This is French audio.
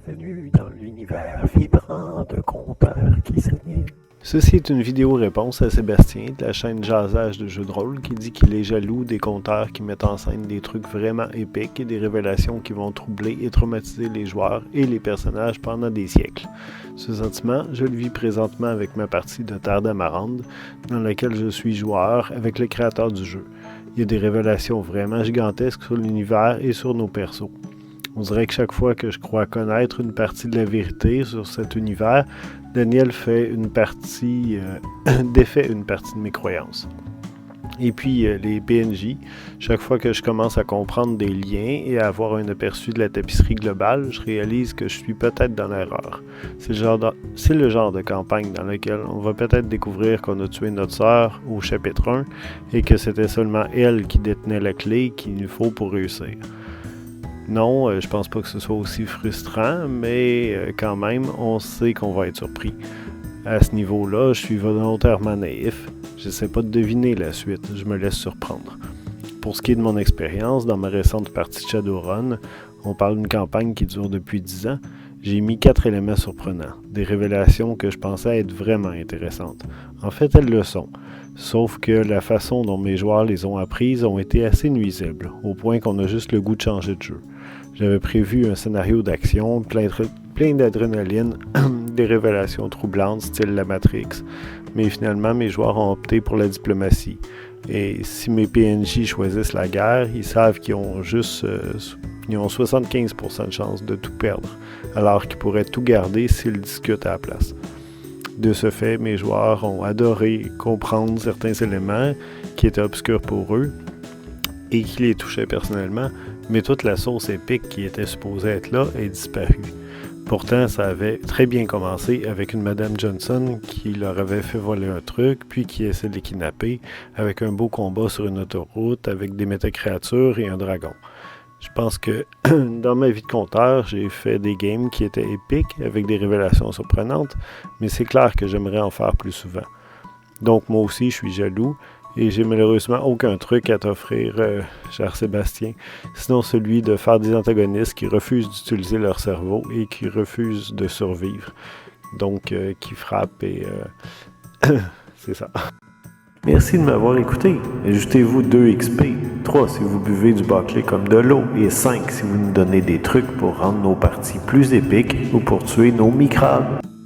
Bienvenue dans l'univers vibrant de compteurs qui s'animent. Ceci est une vidéo-réponse à Sébastien de la chaîne Jasage de jeux de rôle qui dit qu'il est jaloux des compteurs qui mettent en scène des trucs vraiment épiques et des révélations qui vont troubler et traumatiser les joueurs et les personnages pendant des siècles. Ce sentiment, je le vis présentement avec ma partie de Terre d'Amarande, dans laquelle je suis joueur avec le créateur du jeu. Il y a des révélations vraiment gigantesques sur l'univers et sur nos persos. On dirait que chaque fois que je crois connaître une partie de la vérité sur cet univers, Daniel défait une partie de mes croyances. Et puis les PNJ, chaque fois que je commence à comprendre des liens et à avoir un aperçu de la tapisserie globale, je réalise que je suis peut-être dans l'erreur. C'est le genre de campagne dans laquelle on va peut-être découvrir qu'on a tué notre sœur au chapitre 1 et que c'était seulement elle qui détenait la clé qu'il nous faut pour réussir. Non, je pense pas que ce soit aussi frustrant, mais quand même, on sait qu'on va être surpris. À ce niveau-là, je suis volontairement naïf. J'essaie pas de deviner la suite, je me laisse surprendre. Pour ce qui est de mon expérience, dans ma récente partie de Shadowrun, on parle d'une campagne qui dure depuis 10 ans, j'ai mis 4 éléments surprenants, des révélations que je pensais être vraiment intéressantes. En fait, elles le sont. Sauf que la façon dont mes joueurs les ont apprises ont été assez nuisibles, au point qu'on a juste le goût de changer de jeu. J'avais prévu un scénario d'action, plein d'adrénaline, des révélations troublantes, style la Matrix, mais finalement mes joueurs ont opté pour la diplomatie. Et si mes PNJ choisissent la guerre, ils savent qu'ils ont 75% de chance de tout perdre, alors qu'ils pourraient tout garder s'ils discutent à la place. De ce fait, mes joueurs ont adoré comprendre certains éléments qui étaient obscurs pour eux et qui les touchaient personnellement, mais toute la sauce épique qui était supposée être là est disparue. Pourtant, ça avait très bien commencé avec une Madame Johnson qui leur avait fait voler un truc, puis qui essaie de les kidnapper, avec un beau combat sur une autoroute, avec des métacréatures et un dragon. Je pense que dans ma vie de conteur, j'ai fait des games qui étaient épiques, avec des révélations surprenantes, mais c'est clair que j'aimerais en faire plus souvent. Donc moi aussi, je suis jaloux, et j'ai malheureusement aucun truc à t'offrir, cher Sébastien, sinon celui de faire des antagonistes qui refusent d'utiliser leur cerveau et qui refusent de survivre. Donc, qui frappent et... c'est ça. Merci de m'avoir écouté. Ajoutez-vous 2 XP, 3 si vous buvez du Baclé comme de l'eau et 5 si vous nous donnez des trucs pour rendre nos parties plus épiques ou pour tuer nos microbes.